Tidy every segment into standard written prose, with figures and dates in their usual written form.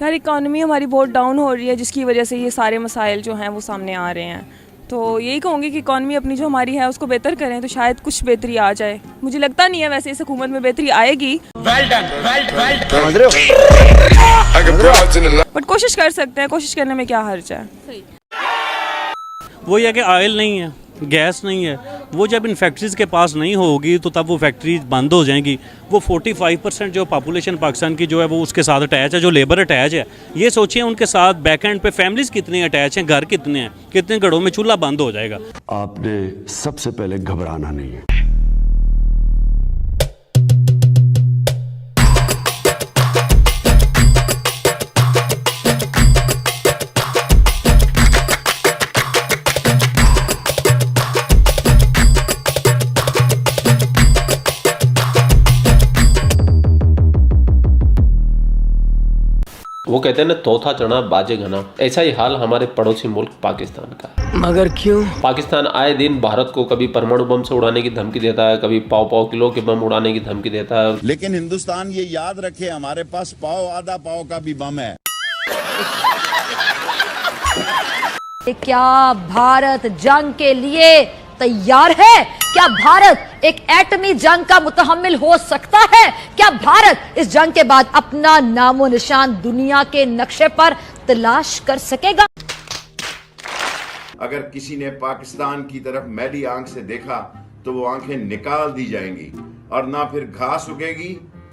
यार इकॉनमी हमारी बहुत डाउन हो रही है, जिसकी वजह से ये सारे मसाइल जो हैं वो सामने आ रहे हैं। तो यही कहूँगी कि इकॉनमी अपनी जो हमारी है उसको बेहतर करें तो शायद कुछ बेहतरी आ जाए। मुझे लगता नहीं है वैसे इस हुकूमत में बेहतरी आएगी, बट कोशिश कर सकते हैं, कोशिश करने में क्या हर्ज है। वो ये कि ऑयल नहीं है, गैस नहीं है, वो जब इन फैक्ट्रीज़ के पास नहीं होगी तो तब वो फैक्ट्रीज बंद हो जाएंगी। वो 45% जो पॉपुलेशन पाकिस्तान की जो है वो उसके साथ अटैच है, जो लेबर अटैच है। ये सोचिए उनके साथ बैक एंड पे फैमिलीज कितनी अटैच हैं, घर कितने हैं, कितने घरों में चूल्हा बंद हो जाएगा। आपने सबसे पहले घबराना नहीं है। वो कहते हैं ना, तोता चढ़ा बाजे घना। ऐसा ही हाल हमारे पड़ोसी मुल्क पाकिस्तान का है। मगर क्यों? पाकिस्तान आए दिन भारत को कभी परमाणु बम से उड़ाने की धमकी देता है, कभी पाव किलो के बम उड़ाने की धमकी देता है। लेकिन हिंदुस्तान ये याद रखे, हमारे पास पाव आधा पाव का भी बम है। क्या भारत जंग के लिए तैयार है? क्या भारत एक एटमी जंग का मुतहम्मिल हो सकता है? क्या भारत इस जंग के बाद अपना नामो निशान दुनिया के नक्शे पर तलाश कर सकेगा? अगर किसी ने पाकिस्तान की तरफ मैली आंख से देखा तो वो आंखें निकाल दी जाएंगी, और ना फिर घास उगेगी,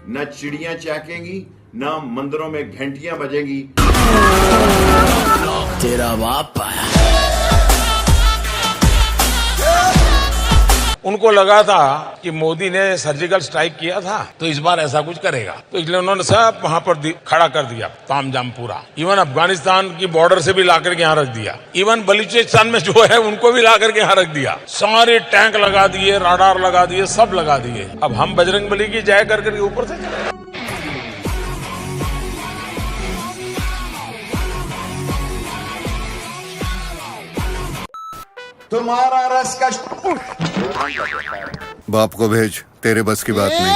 ना चिड़ियां चहकेंगी, ना मंदिरों में घंटियां बजेंगी। तेरा बाप आया। उनको लगा था कि मोदी ने सर्जिकल स्ट्राइक किया था तो इस बार ऐसा कुछ करेगा, तो इसलिए उन्होंने सब वहां पर खड़ा कर दिया, तामझाम पूरा। इवन अफगानिस्तान की बॉर्डर से भी लाकर के यहाँ रख दिया, इवन बलूचिस्तान में जो है उनको भी लाकर के यहाँ रख दिया। सारे टैंक लगा दिए, राडार लगा दिए, सब लगा दिए। अब हम बजरंग बली की जय कर करके ऊपर से चले। तुम्हारा रस का बाप को भेज, तेरे बस की बात नहीं।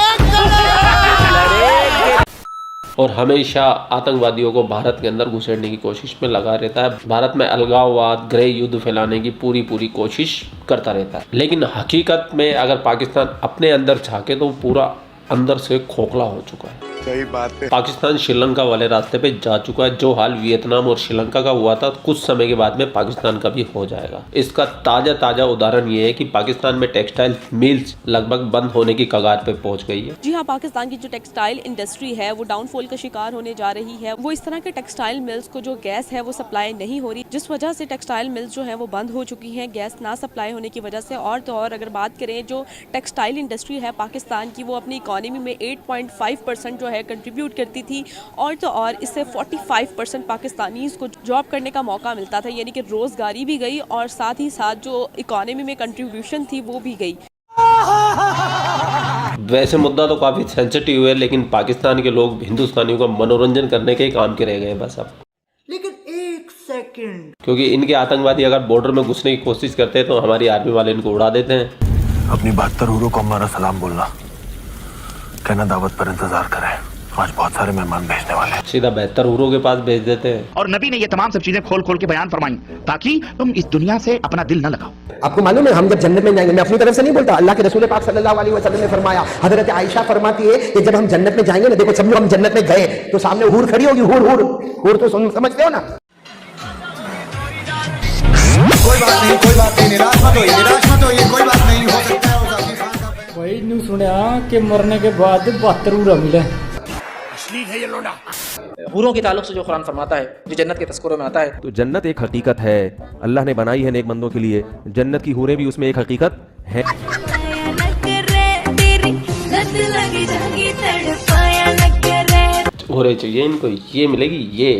और हमेशा आतंकवादियों को भारत के अंदर घुसेड़ने की कोशिश में लगा रहता है। भारत में अलगाववाद, गृह युद्ध फैलाने की पूरी कोशिश करता रहता है। लेकिन हकीकत में अगर पाकिस्तान अपने अंदर झांके तो पूरा अंदर से खोखला हो चुका है। सही बात है। पाकिस्तान श्रीलंका वाले रास्ते पे जा चुका है। जो हाल वियतनाम और श्रीलंका का हुआ था, कुछ समय के बाद में पाकिस्तान का भी हो जाएगा। इसका ताजा उदाहरण ये है कि पाकिस्तान में टेक्सटाइल मिल्स लगभग बंद होने की कगार पे पहुंच गई है। जी हाँ, पाकिस्तान की जो टेक्सटाइल इंडस्ट्री है वो डाउनफॉल का शिकार होने जा रही है। वो इस तरह के टेक्सटाइल मिल्स को जो गैस है वो सप्लाई नहीं हो रही, जिस वजह से टेक्सटाइल मिल्स जो है वो बंद हो चुकी हैं गैस ना सप्लाई होने की वजह से। और तो और अगर बात करें जो टेक्सटाइल इंडस्ट्री है पाकिस्तान की, वो अपनी इकोनॉमी में 8.5% जो है कंट्रीब्यूट करती थी। और तो और इससे 45% पाकिस्तानीज़ को जॉब करने का मौका मिलता था, यानी कि रोज़गारी भी गई और साथ ही साथ जो इकोनॉमी में कंट्रीब्यूशन थी वो भी गई। वैसे मुद्दा तो काफी सेंसिटिव है, लेकिन पाकिस्तान के लोग हिंदुस्तानियों का मनोरंजन करने के ही काम के रह गए बस अब। लेकिन एक सेकंड, क्योंकि इनके आतंकवादी अगर बॉर्डर में घुसने की कोशिश करते हैं तो हमारी आर्मी वाले इनको उड़ा देते हैं। अपनी 72 हुरों को हमारा सलाम बोलना, कहना दावत पर इंतजार करें, आज बहुत सारे मेहमान भेजने वाले हैं। सीधा 72 हुरों के पास भेज देते हैं। और नबी ने ये तमाम सब चीजें खोल खोल के बयान फरमाई ताकि तुम इस दुनिया से अपना दिल न लगाओ। आपको मालूम है हम जब जन्नत में जाएंगे, मैं अपनी तरफ से नहीं बोलता, अल्लाह के रसूल पाक सल्लल्लाहु अलैहि वसल्लम ने फरमाया, हजरत आयशा फरमाती है कि जब हम जन्नत में जाएंगे ना, देखो सब लोग हम जन्नत में गए तो सामने हूर खड़ी होगी, हूर तो समझते हो ना। कोई बात नहीं, निराश मत होइए, कोई बात नहीं, हो सकता है भाई न्यू सुनिया कि मरने के बाद 72 हूरा मिले। हूरों के ताल्लुक से जो कुरान फरमाता है, जो जन्नत के तस्करों में आता है, तो जन्नत एक हकीकत है, अल्लाह ने बनाई है नेक बंदों के लिए। जन्नत की हूरें भी उसमें एक हकीकत है। हूरें चाहिए इनको, ये मिलेगी ये।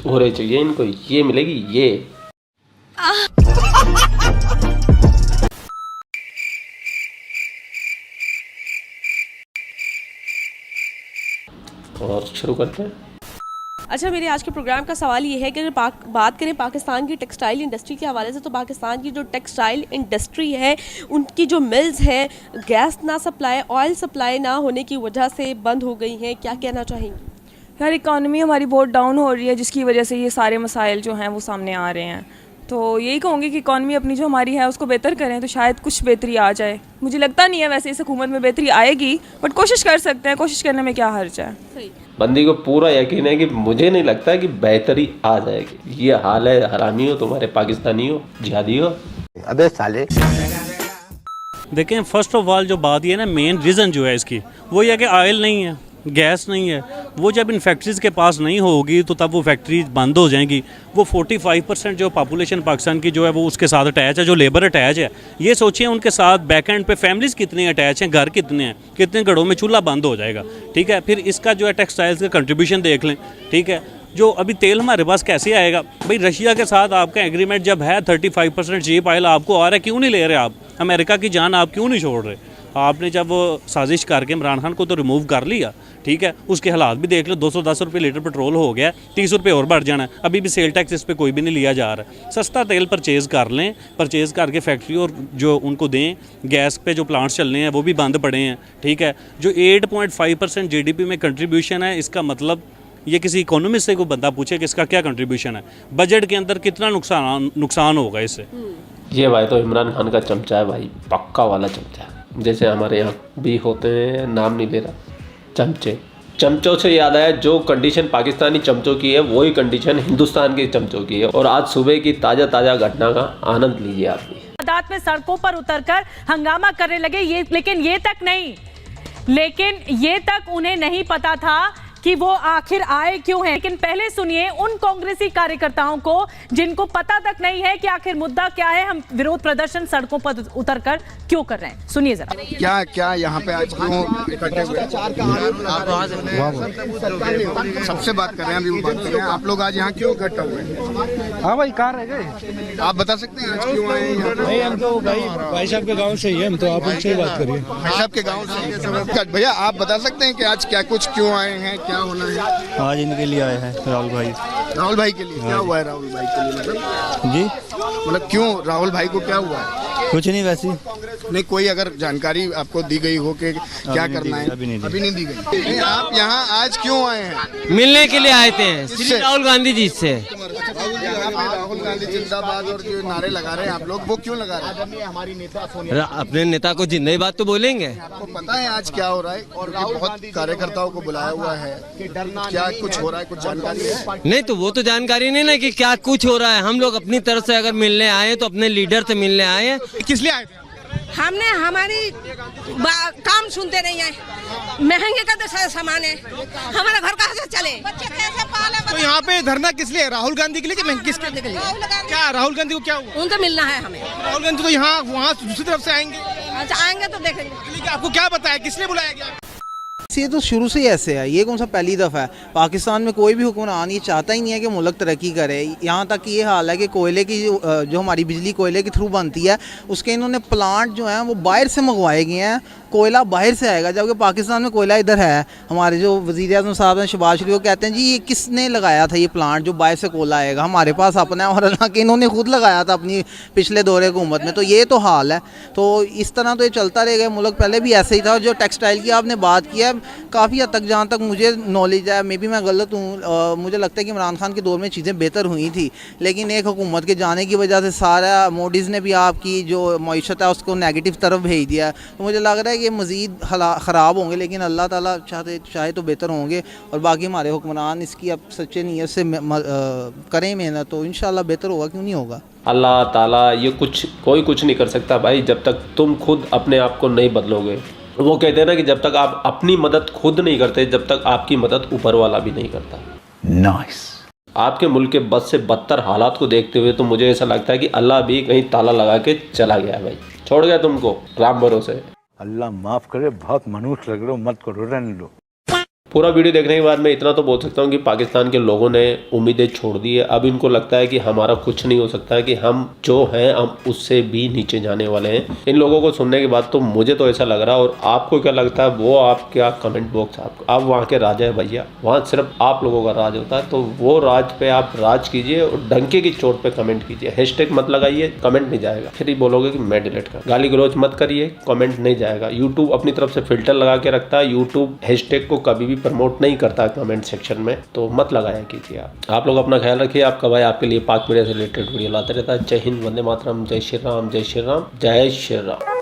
हूरें चाहिए इनको, ये मिलेगी ये। और शुरू करते हैं। अच्छा, मेरे आज के प्रोग्राम का सवाल ये है कि अगर बात करें पाकिस्तान की टेक्सटाइल इंडस्ट्री के हवाले से, तो पाकिस्तान की जो टेक्सटाइल इंडस्ट्री है उनकी जो मिल्स है, गैस ना सप्लाई, ऑयल सप्लाई ना होने की वजह से बंद हो गई हैं, क्या कहना चाहेंगी? यार इकॉनमी हमारी बहुत डाउन हो रही है, जिसकी वजह से ये सारे मसाइल जो हैं वो सामने आ रहे हैं। तो यही कहूँगी कि इकॉनमी अपनी जो हमारी है उसको बेहतर करें तो शायद कुछ बेहतरी आ जाए। मुझे लगता नहीं है वैसे इस हुकूमत में बेहतरी आएगी, बट कोशिश कर सकते हैं, कोशिश करने में क्या हर्ज है। सही। बंदी को पूरा यकीन है कि मुझे नहीं लगता कि बेहतरी आ जाएगी। ये हाल है, हरामी हो तुम्हारे, पाकिस्तानी हो, जिहादी हो। अबे साले। देखें, फर्स्ट ऑफ ऑल जो बात ये है ना, मेन रीज़न जो है इसकी वो ये है कि ऑयल नहीं है, गैस नहीं है। वो जब इन फैक्ट्रीज़ के पास नहीं होगी तो तब वो फैक्ट्रीज बंद हो जाएंगी। वो 45% जो पॉपुलेशन पाकिस्तान की जो है वो उसके साथ अटैच है, जो लेबर अटैच है। ये सोचिए उनके साथ बैक एंड पे फैमिलीज़ कितनी अटैच हैं, घर कितने हैं, कितने घरों में चूल्हा बंद हो जाएगा। ठीक है, फिर इसका जो है टेक्सटाइल्स का कंट्रीब्यूशन देख लें। ठीक है, जो अभी तेल हमारे पास कैसे आएगा भाई? रशिया के साथ आपका एग्रीमेंट जब है, 35% चीप ऑयल आपको आ रहा है, क्यों नहीं ले रहे आप? अमेरिका की जान आप क्यों नहीं छोड़ रहे? आपने जब साजिश करके इमरान खान को तो रिमूव कर लिया, ठीक है, उसके हालात भी देख लो। 210 रुपये लीटर पेट्रोल हो गया, 30 रुपये और बढ़ जाना है। अभी भी सेल टैक्स इस पर कोई भी नहीं लिया जा रहा है। सस्ता तेल परचेज़ कर लें, परचेज़ करके फैक्ट्री और जो उनको दें। गैस पे जो प्लांट्स चलने हैं वो भी बंद पड़े हैं। ठीक है, जो 8.5% GDP में कंट्रीब्यूशन है, इसका मतलब ये किसी इकोनॉमिस्ट से कोई बंदा पूछे कि इसका क्या कंट्रीब्यूशन है, बजट के अंदर कितना नुकसान होगा इससे। ये भाई तो इमरान खान का चमचा है भाई, पक्का वाला चमचा है। जैसे हमारे यहाँ भी होते हैं, नाम नहीं ले रहा, चमचों से याद आया, जो कंडीशन पाकिस्तानी चमचों की है वही कंडीशन हिंदुस्तान के चमचों की है। और आज सुबह की ताज़ा घटना का आनंद लीजिए आप भी। सादात में सड़कों पर उतरकर हंगामा करने लगे लेकिन ये तक उन्हें नहीं पता था कि वो आखिर आए क्यों हैं। लेकिन पहले सुनिए उन कांग्रेसी कार्यकर्ताओं को जिनको पता तक नहीं है कि आखिर मुद्दा क्या है, हम विरोध प्रदर्शन सड़कों पर उतरकर क्यों कर रहे हैं। सुनिए जरा। क्या यहाँ पे आज क्यों इकट्ठे हुए? सबसे बात कर रहे हैं, अभी बात कर रहे हैं। आप लोग आज यहाँ क्यों इकट्ठा हुए? हाँ भाई, कहाँ रह गए? आप बता सकते हैं आज क्यों आए? नहीं, हम तो भाई साहब के गाँव से ही है, हम तो आप उनसे ही बात करिए। भाई साहब के गाँव से। भैया आप बता सकते हैं कि आज क्या कुछ क्यों आए हैं, क्या होना है? आज इनके लिए आए हैं राहुल भाई के लिए। क्या हुआ है राहुल भाई के लिए? मतलब जी, मतलब क्यों राहुल भाई को क्या हुआ है? कुछ नहीं, वैसे नहीं, कोई अगर जानकारी आपको दी गई हो कि क्या करना है? अभी नहीं दी गई। आप यहाँ आज क्यों आए हैं? मिलने के लिए आए थे श्री राहुल गांधी जी से। राहुल गांधी जिंदाबाद और जो नारे लगा रहे हैं आप लोग, वो क्यों लगा रहे हैं? हमारी नेता अपने नेता को जिंदा बात तो बोलेंगे। आपको पता है आज क्या हो रहा है? और बहुत कार्यकर्ताओं को बुलाया हुआ है, क्या कुछ हो रहा है? कुछ जानकारी है? नहीं, तो वो तो जानकारी नहीं ना कि क्या कुछ हो रहा है। हम लोग अपनी तरफ से अगर मिलने आए तो अपने लीडर से मिलने आए हैं। किस लिए आए थे? हमने हमारी काम सुनते नहीं है, महंगे का सामान है, हमारा घर कहाँ से चले, बच्चे कैसे पाले? तो यहाँ पे धरना किस लिए? राहुल गांधी के लिए कि किसके लिए? क्या राहुल गांधी को क्या हुआ? उनसे मिलना है हमें। राहुल गांधी तो यहाँ वहाँ दूसरी तरफ से आएंगे। अच्छा, आएंगे तो देखेंगे। आपको क्या बताया, किस लिए बुलाया गया? ये तो शुरू से ही ऐसे है, ये कौन सा पहली दफ़ा है। पाकिस्तान में कोई भी हुक्मरान ये चाहता ही नहीं है कि मुल्क तरक्की करे। यहाँ तक ये हाल है कि कोयले की जो हमारी बिजली कोयले के थ्रू बनती है, उसके इन्होंने प्लांट जो हैं वो बाहर से मंगवाए गए हैं। कोयला बाहर से आएगा, जबकि पाकिस्तान में कोयला इधर है। हमारे जो वज़ीर आज़म साहब हैं शहबाज शरीफ, वो कहते हैं जी ये किसने लगाया था ये प्लांट जो बाहर से कोयला आएगा, हमारे पास अपना है। और हालांकि इन्होंने खुद लगाया था अपनी पिछले दौरे हुकूमत में। तो ये तो हाल है, तो इस तरह तो ये चलता रहेगा। मुल्क पहले भी ऐसे ही था। और जो टेक्सटाइल की आपने बात की है, काफ़ी हद तक जहाँ तक मुझे नॉलेज है, मे बी मैं गलत हूँ, मुझे लगता है कि इमरान खान के दौर में चीज़ें बेहतर हुई थी। लेकिन एक हुकूमत के जाने की वजह से सारा मोडीज़ ने भी आपकी जो मईशत है उसको नेगेटिव तरफ भेज दिया। तो मुझे लग रहा है कि मज़ीद ख़राब होंगे, लेकिन अल्लाह ताला चाहे तो बेहतर होंगे। और बाकी हमारे हुक्मरान इसकी अब सच्चे नीयत से करें मेहनत, तो इंशाल्लाह बेहतर होगा, क्यों नहीं होगा। अल्लाह ताला ये कोई कुछ नहीं कर सकता भाई, जब तक तुम खुद अपने आप को नहीं बदलोगे। वो कहते हैं ना कि जब तक आप अपनी मदद खुद नहीं करते, जब तक आपकी मदद ऊपर वाला भी नहीं करता। नाइस। आपके मुल्क के बद से बदतर हालात को देखते हुए तो मुझे ऐसा लगता है कि अल्लाह भी कहीं ताला लगा के चला गया भाई, छोड़ गया तुमको राम भरोसे। अल्लाह माफ़ करे, बहुत मनुष्य लग रहे हो, मत करो, रहने लो। पूरा वीडियो देखने के बाद मैं इतना तो बोल सकता हूँ कि पाकिस्तान के लोगों ने उम्मीदें छोड़ दी है। अब इनको लगता है कि हमारा कुछ नहीं हो सकता है, कि हम जो हैं हम उससे भी नीचे जाने वाले हैं। इन लोगों को सुनने के बाद तो मुझे तो ऐसा लग रहा है। और आपको क्या लगता है वो आप क्या कमेंट बॉक्स आप वहाँ के राजा है भैया, वहाँ सिर्फ आप लोगों का राज होता है। तो वो राज पे आप राज कीजिए और डंके की चोट पे कमेंट कीजिए। हैशटैग मत लगाइए, कमेंट नहीं जाएगा। फिर ही बोलोगे कि मैं डिलीट कर। गाली गलौज मत करिए, कमेंट नहीं जाएगा। यूट्यूब अपनी तरफ से फिल्टर लगा के रखता है। यूट्यूब हैशटैग को कभी भी प्रमोट नहीं करता कमेंट सेक्शन में, तो मत लगाया कीजिए। आप लोग अपना ख्याल रखिए। आपका भाई आपके लिए पाक मीडिया से रिलेटेड वीडियो लाते रहता है। जय हिंद, वंदे मातरम, जय श्री राम, जय श्री राम, जय श्री राम।